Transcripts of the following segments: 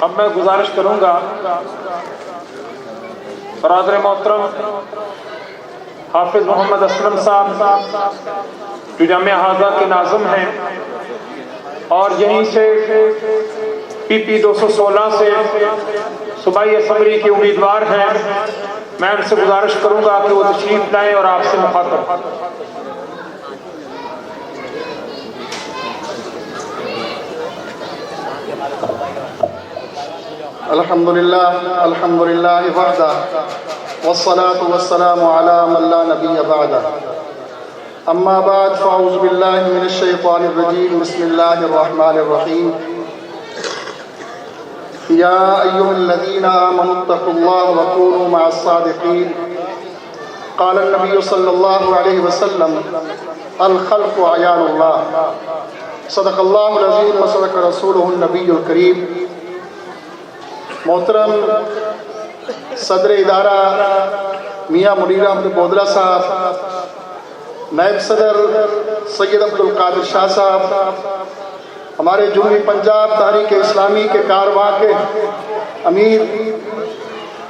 اب میں گزارش کروں گا برادر محترم حافظ محمد اسلم صاحب جو جامعہ ہاضہ کے ناظم ہیں اور یہیں سے پی پی 216 سے صوبائی اسمبلی کے امیدوار ہیں، میں ان سے گزارش کروں گا کہ وہ تشریف لائیں اور آپ سے مخاطب۔ الحمدللہ وحدہ والصلاة والسلام علی من لا نبی بعدہ، اما بعد فاعوذ باللہ من الشیطان الرجیم، بسم اللہ الرحمن الرحیم۔ یا ایھا الذین آمنوا اتقوا اللہ وکونوا مع الصادقین، قال النبی صلی اللہ علیہ وسلم الخلق عیان اللہ، صدق اللہ العظیم وصدق رسولہ النبی الکریم۔ محترم صدر ادارہ میاں منیر احمد بودلہ صاحب، نائب صدر سید عبد القادر شاہ صاحب، ہمارے جنوبی پنجاب تحریک اسلامی کے کارواں کے امیر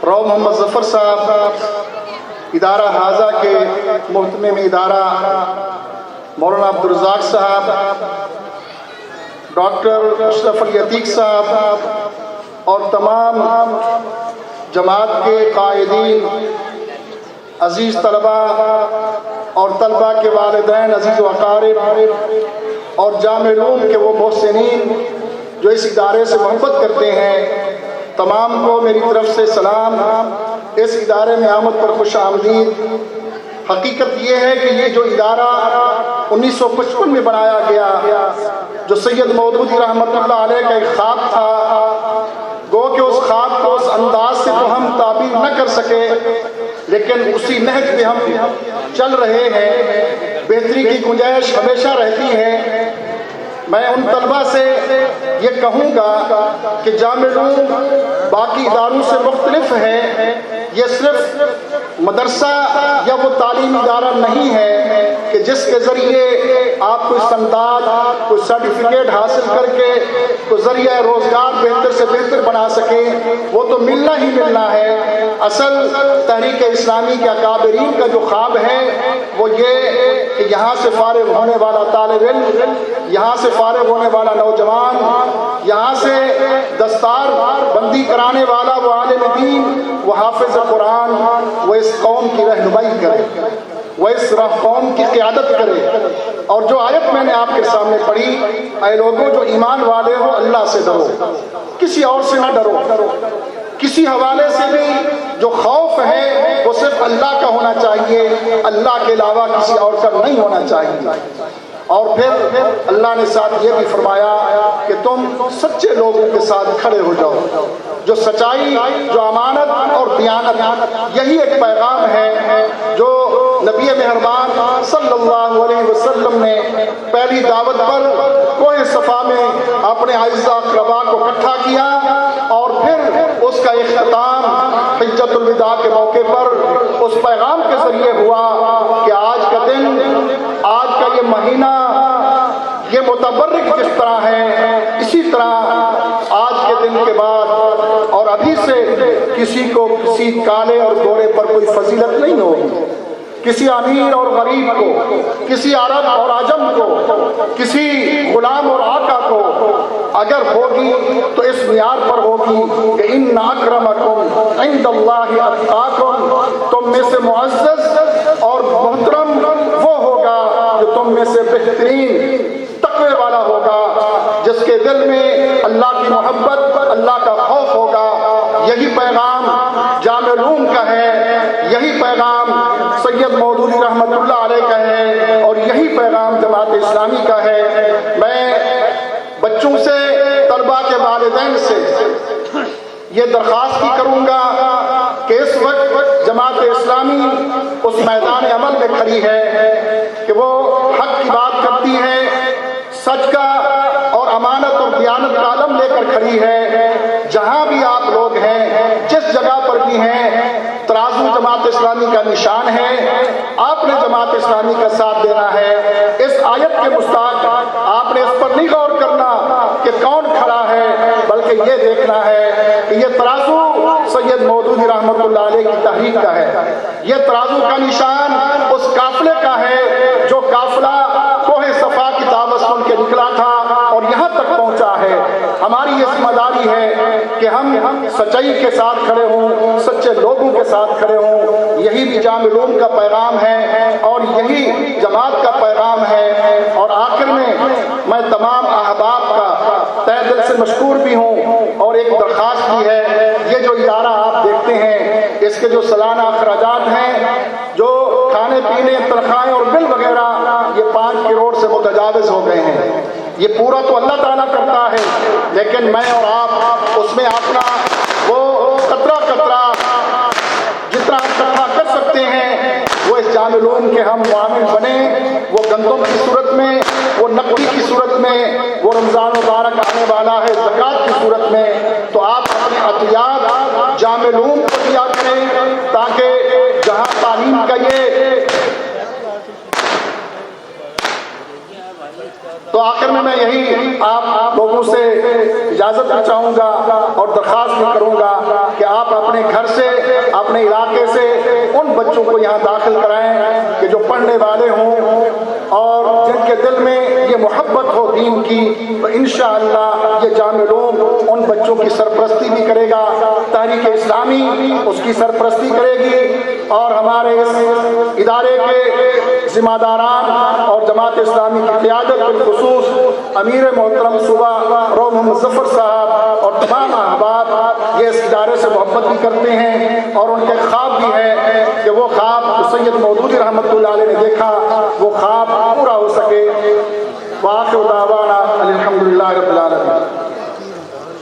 رو محمد ظفر صاحب، ادارہ ہاضہ کے محتمم ادارہ مولانا عبدالرزاق صاحب، ڈاکٹر اشرف علی عتیق صاحب اور تمام جماعت کے قائدین، عزیز طلبہ اور طلبہ کے والدین، عزیز و اقارب اور جامع علوم کے وہ محسنین جو اس ادارے سے محبت کرتے ہیں، تمام کو میری طرف سے سلام۔ اس ادارے میں آمد پر خوش آمدید۔ حقیقت یہ ہے کہ یہ جو ادارہ 1955 میں بنایا گیا، جو سید مودودی رحمۃ اللہ علیہ کا ایک خواب تھا، گو کہ اس خواب کو اس انداز سے تو ہم تعبیر نہ کر سکے، لیکن اسی نہج پہ ہم چل رہے ہیں۔ بہتری کی گنجائش ہمیشہ رہتی ہے۔ میں ان طلبہ سے یہ کہوں گا کہ جامع علوم باقی اداروں سے مختلف ہے۔ یہ صرف مدرسہ یا وہ تعلیمی ادارہ نہیں ہے کہ جس کے ذریعے آپ کوئی سمداد، کوئی سرٹیفکیٹ حاصل کر کے کوئی ذریعہ روزگار بہتر سے بہتر بنا سکے، وہ تو ملنا ہی ملنا ہے۔ اصل تحریک اسلامی کے اکابرین کا جو خواب ہے وہ یہ کہ یہاں سے فارغ ہونے والا طالب علم، یہاں سے فارغ ہونے والا نوجوان، یہاں سے دستار بندی کرانے والا وہ عالم دین، وہ حافظ قرآن، وہ اس قوم کی رہنمائی کرے، وہ اس قوم کی قیادت کرے۔ اور جو آیت میں نے آپ کے سامنے پڑھی، اے لوگوں جو ایمان والے ہو اللہ سے ڈرو، کسی اور سے نہ ڈرو۔ کسی حوالے سے بھی جو خوف ہے وہ صرف اللہ کا ہونا چاہیے، اللہ کے علاوہ کسی اور کا نہیں ہونا چاہیے۔ اور پھر اللہ نے ساتھ یہ بھی فرمایا کہ تم سچے لوگوں کے ساتھ کھڑے ہو جاؤ، جو سچائی، جو امانت اور دیانت، یہی ایک پیغام ہے جو نبی مہربان صلی اللہ علیہ وسلم نے پہلی دعوت پر کوہ صفا میں اپنے اعزاء اقرباء کو اکٹھا کیا، اور پھر اس کا اختتام حجۃ الوداع کے موقع پر اس پیغام کے ذریعے ہوا کہ آج کا دن، آج کا یہ مہینہ، یہ متبرک جس طرح ہے، اسی طرح آج کے دن کے بعد اور ابھی سے کسی کو کسی کالے اور گورے پر کوئی فضیلت نہیں ہوگی، کسی امیر اور غریب کو، کسی عرب اور عجم کو، کسی غلام اور آقا کو اگر ہوگی تو اس معیار پر ہوگی کہ ان اکرمکم عند اللہ اتقاکم، تم میں سے معزز اور محترم وہ ہوگا جو تم میں سے بہترین تقوی والا ہوگا، جس کے دل میں اللہ کی محبت، اللہ کا خوف ہوگا۔ یہی پیغام جامع علوم کا ہے، یہی پیغام سید مودودی رحمۃ اللہ علیہ کا ہے، اور یہی پیغام جماعت اسلامی کا ہے۔ میں بچوں سے، طلباء کے والدین سے یہ درخواست بھی کروں گا کہ اس وقت جماعت اسلامی اس میدان عمل میں کھڑی ہے کہ وہ حق کی بات کرتی ہے، سچ کا اور امانت اور دیانت کا علم لے کر کھڑی ہے۔ جہاں بھی آپ لوگ ہیں، جس جگہ پر بھی ہیں، ترازو جماعت اسلامی کا نشان ہے، آپ نے جماعت اسلامی کا ساتھ دینا ہے۔ اس آیت کے مستحق آپ نے اس پر نہیں غور کرنا کہ کون کھڑا ہے، بلکہ یہ دیکھنا ہے کہ یہ ترازو سید مودودی رحمۃ اللہ علیہ کی تحریک کا ہے، یہ ترازو کا نشان اس قافلے کا ہے جو قافلہ کوہ صفا کی دعوت سن کے نکلا تھا اور یہاں تک پہنچا ہے۔ ہماری یہ ذمہ داری ہے کہ ہم سچائی کے ساتھ کھڑے ہوں، سچے لوگوں کے ساتھ کھڑے ہوں۔ یہی بھی جامع علوم کا پیغام ہے اور یہی جماعت کا پیغام ہے۔ اور آخر میں تمام احباب کا تہ دل سے مشکور بھی ہوں اور ایک درخواست بھی ہے، یہ جو ادارہ آپ دیکھتے ہیں اس کے جو سالانہ اخراجات ہیں، جو کھانے پینے تنخواہیں اور بل وغیرہ، یہ 5 کروڑ سے متجاوز ہو گئے ہیں۔ یہ پورا تو اللہ تعالیٰ کرتا ہے، لیکن میں اور آپ اس میں اپنا وہ قطرہ جتنا اکٹھا کر سکتے ہیں وہ اس جامع علوم کے ہم معامل بنیں، وہ گندم کی صورت میں، وہ نقدی کی صورت میں، وہ رمضان مبارک آنے والا ہے زکوٰۃ کی صورت میں، تو آپ اپنے عطیات جامع علوم کو دیا کریں تاکہ جہاں تعلیم کا تو آخر میں یہی آپ لوگوں سے اجازت بھی چاہوں گا اور درخواست بھی کروں گا کہ آپ اپنے گھر سے، اپنے علاقے سے ان بچوں کو یہاں داخل کرائیں کہ جو پڑھنے والے ہوں اور جن کے دل میں یہ محبت ہو دین کی، تو انشاءاللہ یہ جامع علوم ان بچوں کی سرپرستی بھی کرے گا، تحریک اسلامی اس کی سرپرستی کرے گی، اور ہمارے اس ادارے کے ذمہ داران اور جماعت اسلامی کی قیادت بالخصوص امیر محترم صوبہ رو محمد ظفر صاحب اور تمام احباب یہ اس ادارے سے محبت بھی کرتے ہیں اور ان کے خواب بھی ہے کہ وہ خواب سید مودودی